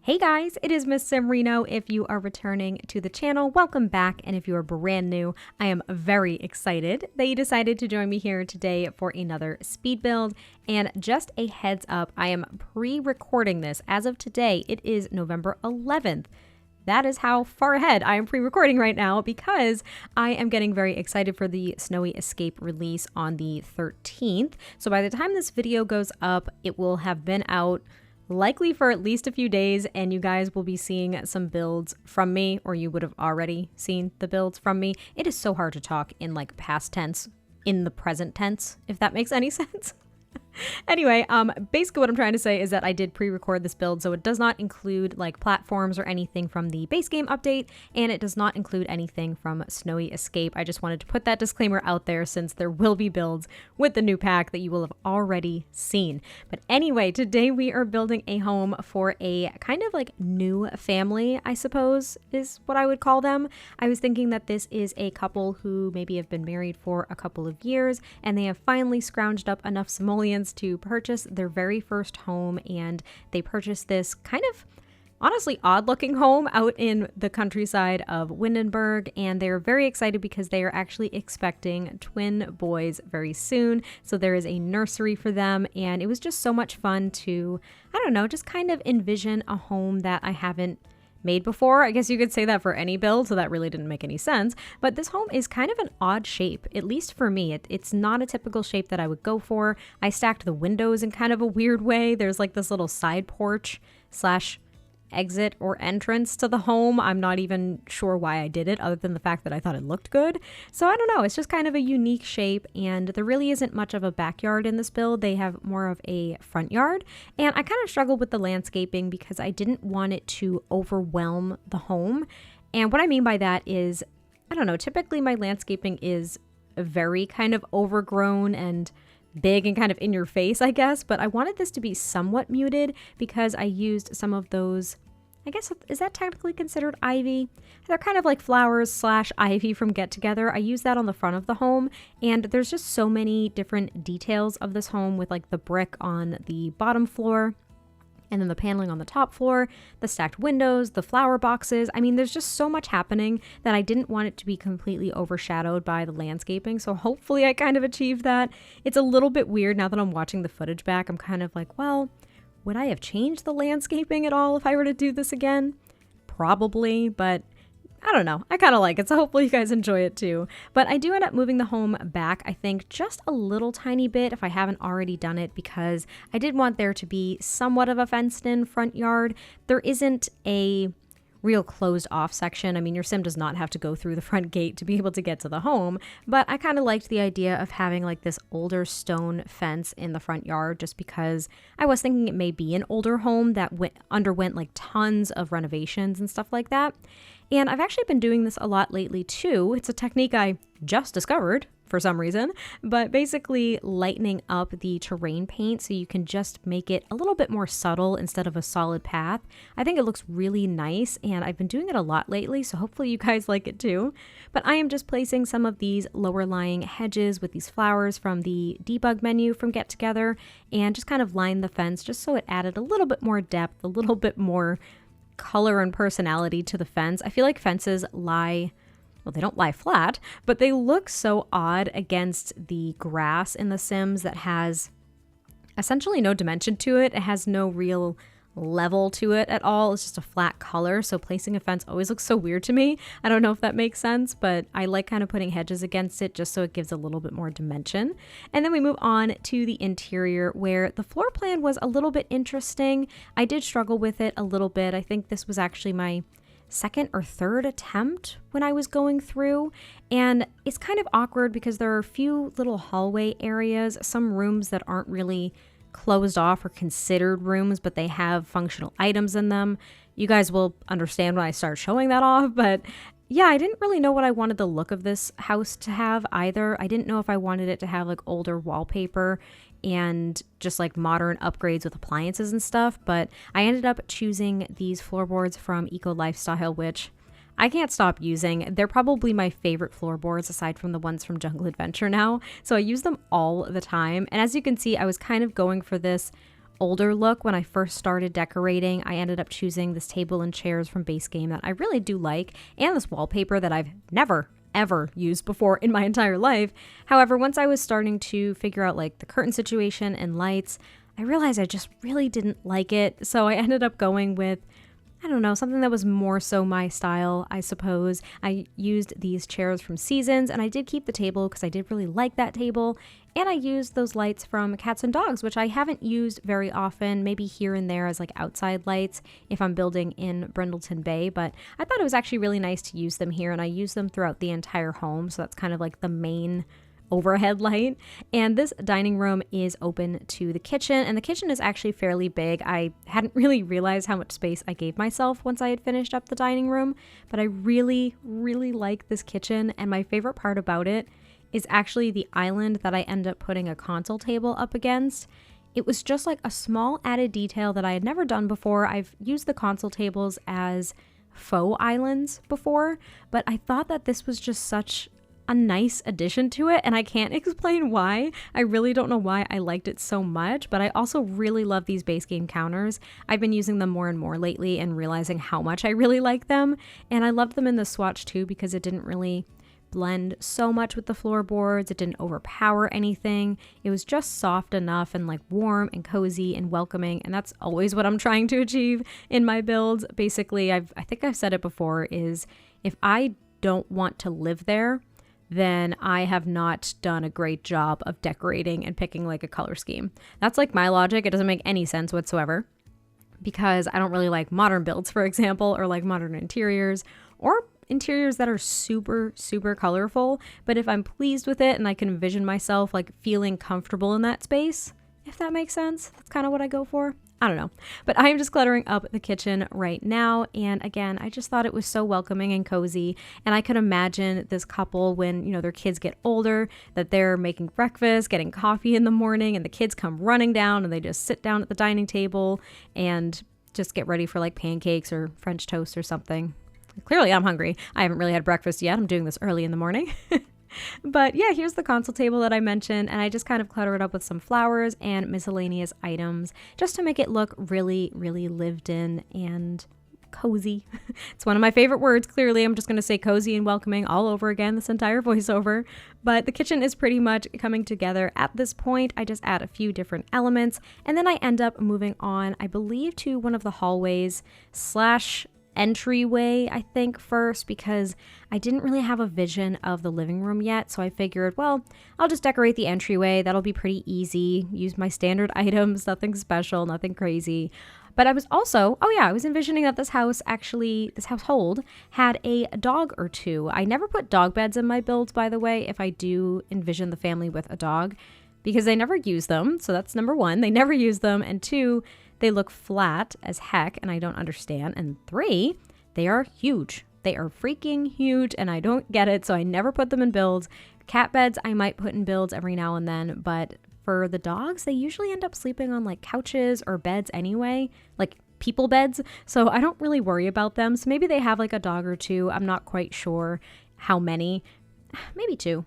Hey guys, it is MissSimReno. If you are returning to the channel, welcome back. And if you are brand new, I am very excited that you decided to join me here today for another speed build. And just a heads up, I am pre-recording this. As of today, it is November 11th. That is how far ahead I am pre-recording right now because I am getting very excited for the Snowy Escape release on the 13th. So by the time this video goes up, it will have been out likely for at least a few days, and you guys will be seeing some builds from me, or you would have already seen the builds from me. It is so hard to talk in like past tense in the present tense, if that makes any sense. Anyway, basically what I'm trying to say is that I did pre-record this build, so it does not include like platforms or anything from the base game update, and it does not include anything from Snowy Escape. I just wanted to put that disclaimer out there since there will be builds with the new pack that you will have already seen. But anyway, today we are building a home for a kind of like new family, I suppose is what I would call them. I was thinking that this is a couple who maybe have been married for a couple of years, and they have finally scrounged up enough simoleons to purchase their very first home, and they purchased this kind of honestly odd looking home out in the countryside of Windenburg, and they're very excited because they are actually expecting twin boys very soon. So there is a nursery for them, and it was just so much fun to, I don't know, just kind of envision a home that I haven't made before. I guess you could say that for any build, so that really didn't make any sense. But this home is kind of an odd shape, at least for me. It's not a typical shape that I would go for. I stacked the windows in kind of a weird way. There's like this little side porch slash exit or entrance to the home. I'm not even sure why I did it other than the fact that I thought it looked good. So I don't know, it's just kind of a unique shape, and there really isn't much of a backyard in this build. They have more of a front yard, and I kind of struggled with the landscaping because I didn't want it to overwhelm the home. And what I mean by that is, I don't know, typically my landscaping is very kind of overgrown and big and kind of in your face, I guess, but I wanted this to be somewhat muted because I used some of those, I guess, is that technically considered ivy? They're kind of like flowers slash ivy from Get Together. I used that on the front of the home, and there's just so many different details of this home with like the brick on the bottom floor, and then the paneling on the top floor, the stacked windows, the flower boxes. I mean, there's just so much happening that I didn't want it to be completely overshadowed by the landscaping. So hopefully I kind of achieved that. It's a little bit weird now that I'm watching the footage back. I'm kind of like, well, would I have changed the landscaping at all if I were to do this again? Probably, but I don't know. I kind of like it, so hopefully you guys enjoy it too. But I do end up moving the home back, I think, just a little tiny bit if I haven't already done it, because I did want there to be somewhat of a fenced-in front yard. There isn't a real closed off section. I mean, your sim does not have to go through the front gate to be able to get to the home, but I kind of liked the idea of having like this older stone fence in the front yard, just because I was thinking it may be an older home that underwent like tons of renovations and stuff like that. And I've actually been doing this a lot lately too. It's a technique I just discovered for some reason, but basically lightening up the terrain paint so you can just make it a little bit more subtle instead of a solid path. I think it looks really nice, and I've been doing it a lot lately, so hopefully you guys like it too. But I am just placing some of these lower lying hedges with these flowers from the debug menu from Get Together, and just kind of line the fence just so it added a little bit more depth, a little bit more color and personality to the fence. I feel like fences lie, well, they don't lie flat, but they look so odd against the grass in The Sims that has essentially no dimension to it. It has no real level to it at all. It's just a flat color, so placing a fence always looks so weird to me. I don't know if that makes sense, but I like kind of putting hedges against it just so it gives a little bit more dimension. And then we move on to the interior, where the floor plan was a little bit interesting. I did struggle with it a little bit. I think this was actually my second or third attempt when I was going through, and it's kind of awkward because there are a few little hallway areas, some rooms that aren't really closed off or considered rooms, but they have functional items in them. You guys will understand when I start showing that off, but yeah, I didn't really know what I wanted the look of this house to have either. I didn't know if I wanted it to have like older wallpaper and just like modern upgrades with appliances and stuff, but I ended up choosing these floorboards from Eco Lifestyle, which I can't stop using. They're probably my favorite floorboards aside from the ones from Jungle Adventure now. So I use them all the time. And as you can see, I was kind of going for this older look when I first started decorating. I ended up choosing this table and chairs from Base Game that I really do like, and this wallpaper that I've never ever used before in my entire life. However, once I was starting to figure out like the curtain situation and lights, I realized I just really didn't like it. So I ended up going with, I don't know, something that was more so my style, I suppose. I used these chairs from Seasons, and I did keep the table because I did really like that table. And I used those lights from Cats and Dogs, which I haven't used very often, maybe here and there as like outside lights if I'm building in Brindleton Bay. But I thought it was actually really nice to use them here, and I use them throughout the entire home. So that's kind of like the main overhead light. And this dining room is open to the kitchen, and the kitchen is actually fairly big. I hadn't really realized how much space I gave myself once I had finished up the dining room, but I really like this kitchen, and my favorite part about it is actually the island that I end up putting a console table up against. It was just like a small added detail that I had never done before. I've used the console tables as faux islands before, but I thought that this was just such a nice addition to it, and I can't explain why. I really don't know why I liked it so much, but I also really love these Base Game counters. I've been using them more and more lately and realizing how much I really like them, and I loved them in the swatch too because it didn't really blend so much with the floorboards. It didn't overpower anything. It was just soft enough and like warm and cozy and welcoming, and that's always what I'm trying to achieve in my builds. Basically, I think I've said it before, is if I don't want to live there, then I have not done a great job of decorating and picking like a color scheme. That's like my logic. It doesn't make any sense whatsoever because I don't really like modern builds, for example, or like modern interiors or interiors that are super colorful. But if I'm pleased with it and I can envision myself like feeling comfortable in that space, if that makes sense, that's kind of what I go for. I don't know, but I am just cluttering up the kitchen right now. And again, I just thought it was so welcoming and cozy. And I could imagine this couple when, their kids get older, that they're making breakfast, getting coffee in the morning, and the kids come running down and they just sit down at the dining table and just get ready for like pancakes or French toast or something. Clearly I'm hungry. I haven't really had breakfast yet. I'm doing this early in the morning. But yeah, here's the console table that I mentioned, and I just kind of clutter it up with some flowers and miscellaneous items just to make it look really lived in and cozy. It's one of my favorite words. Clearly, I'm just going to say cozy and welcoming all over again this entire voiceover. But the kitchen is pretty much coming together at this point. I just add a few different elements, and then I end up moving on, I believe, to one of the hallways / entryway, I think, first, because I didn't really have a vision of the living room yet. So I figured, well, I'll just decorate the entryway. That'll be pretty easy. Use my standard items, nothing special, nothing crazy. But I was also, I was envisioning that this household had a dog or two. I never put dog beds in my builds, by the way, if I do envision the family with a dog, because they never use them. So that's number one, they never use them. And two, they look flat as heck, and I don't understand. And three, they are huge. They are freaking huge, and I don't get it, so I never put them in builds. Cat beds I might put in builds every now and then, but for the dogs, they usually end up sleeping on like couches or beds anyway, like people beds, so I don't really worry about them. So maybe they have like a dog or two. I'm not quite sure how many. Maybe two.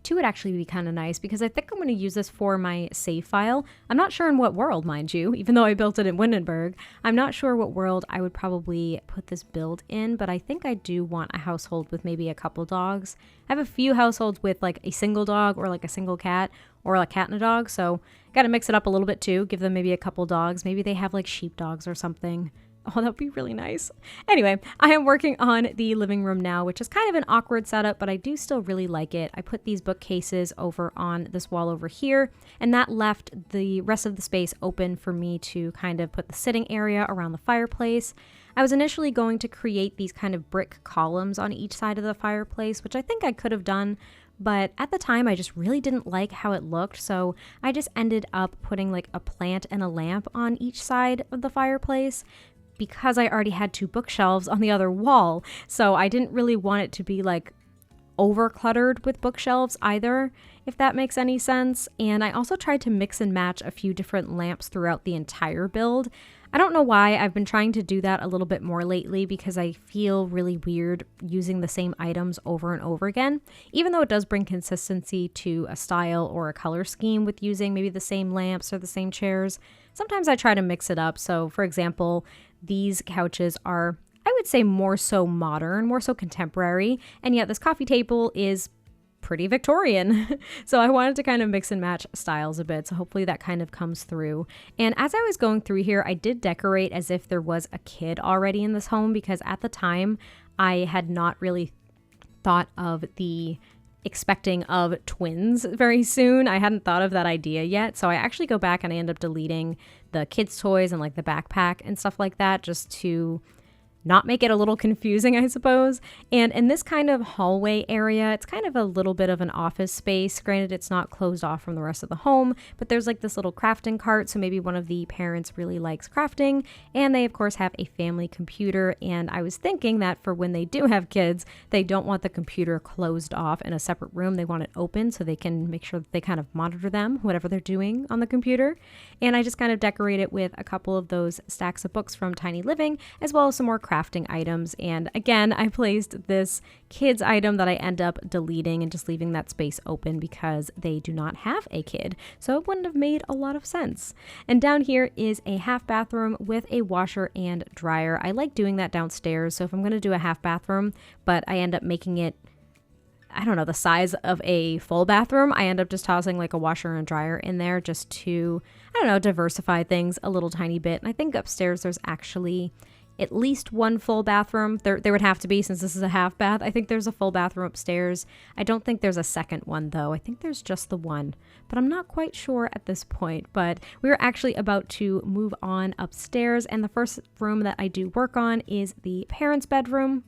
Two would actually be kind of nice because I think I'm going to use this for my save file. I'm not sure in what world, mind you, even though I built it in Windenburg. I'm not sure what world I would probably put this build in, but I think I do want a household with maybe a couple dogs. I have a few households with like a single dog or like a single cat or a cat and a dog, so got to mix it up a little bit too. Give them maybe a couple dogs. Maybe they have like sheepdogs or something. Oh, that would be really nice. Anyway, I am working on the living room now, which is kind of an awkward setup, but I do still really like it. I put these bookcases over on this wall over here, and that left the rest of the space open for me to kind of put the sitting area around the fireplace. I was initially going to create these kind of brick columns on each side of the fireplace, which I think I could have done, but at the time I just really didn't like how it looked, so I just ended up putting like a plant and a lamp on each side of the fireplace, because I already had two bookshelves on the other wall. So I didn't really want it to be like over cluttered with bookshelves either, if that makes any sense. And I also tried to mix and match a few different lamps throughout the entire build. I don't know why I've been trying to do that a little bit more lately because I feel really weird using the same items over and over again, even though it does bring consistency to a style or a color scheme with using maybe the same lamps or the same chairs. Sometimes I try to mix it up. So for example, these couches are, I would say, more so modern, more so contemporary, and yet this coffee table is pretty Victorian. So I wanted to kind of mix and match styles a bit. So hopefully that kind of comes through. And as I was going through here, I did decorate as if there was a kid already in this home because at the time I had not really thought of the expecting of twins very soon. I hadn't thought of that idea yet. So I actually go back and I end up deleting the kids' toys and like the backpack and stuff like that just to not make it a little confusing, I suppose. And in this kind of hallway area, it's kind of a little bit of an office space. Granted, it's not closed off from the rest of the home, but there's like this little crafting cart. So maybe one of the parents really likes crafting, and they of course have a family computer. And I was thinking that for when they do have kids, they don't want the computer closed off in a separate room. They want it open so they can make sure that they kind of monitor them, whatever they're doing on the computer. And I just kind of decorate it with a couple of those stacks of books from Tiny Living, as well as some more crafting items. And again, I placed this kids item that I end up deleting and just leaving that space open because they do not have a kid. So it wouldn't have made a lot of sense. And down here is a half bathroom with a washer and dryer. I like doing that downstairs. So if I'm going to do a half bathroom, but I end up making it, I don't know, the size of a full bathroom, I end up just tossing like a washer and dryer in there just to, I don't know, diversify things a little tiny bit. And I think upstairs there's actually at least one full bathroom. There would have to be, since this is a half bath. I think there's a full bathroom upstairs. I don't think there's a second one though. I think there's just the one, but I'm not quite sure at this point. But we're actually about to move on upstairs, and the first room that I do work on is the parents' bedroom.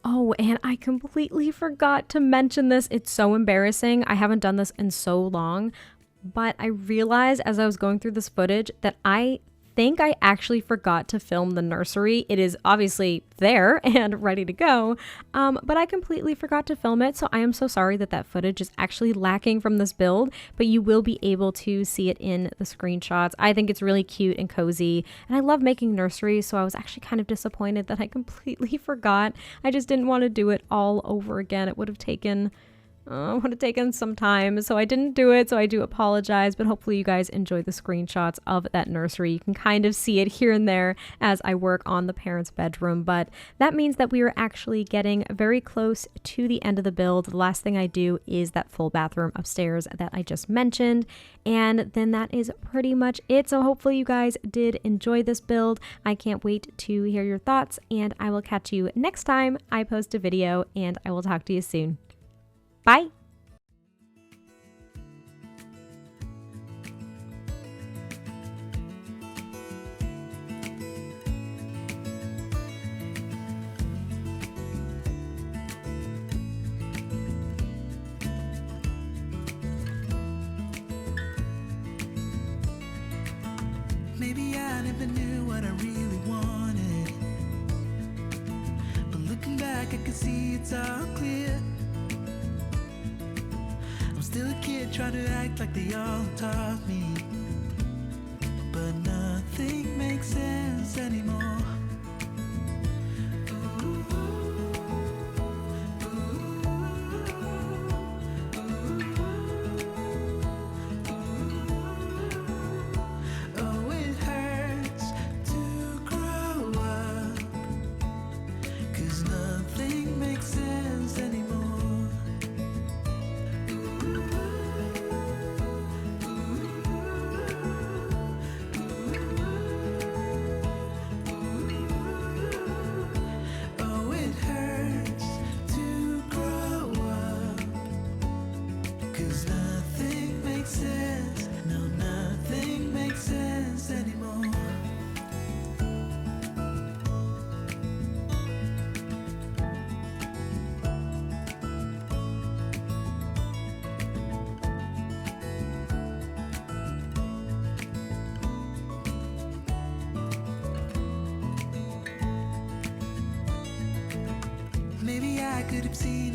Oh, and I completely forgot to mention this. It's so embarrassing. I haven't done this in so long, but I realized as I was going through this footage that I think I actually forgot to film the nursery. It is obviously there and ready to go, but I completely forgot to film it. So I am so sorry that that footage is actually lacking from this build, but you will be able to see it in the screenshots. I think it's really cute and cozy, and I love making nurseries. So I was actually kind of disappointed that I completely forgot. I just didn't want to do it all over again. It would have taken some time, so I didn't do it, so I do apologize, but hopefully you guys enjoy the screenshots of that nursery. You can kind of see it here and there as I work on the parents' bedroom, but that means that we are actually getting very close to the end of the build. The last thing I do is that full bathroom upstairs that I just mentioned, and then that is pretty much it. So hopefully you guys did enjoy this build. I can't wait to hear your thoughts, and I will catch you next time I post a video, and I will talk to you soon. Bye. Maybe I never knew what I really wanted, but looking back I can see it's all clear. I'm still a kid trying to act like they all taught me, but nothing makes sense anymore. Oh, it hurts to grow up, 'cause nothing makes sense anymore. Oh, it hurts to grow up, 'cause nothing makes sense. No, nothing makes sense anymore. Maybe I could have seen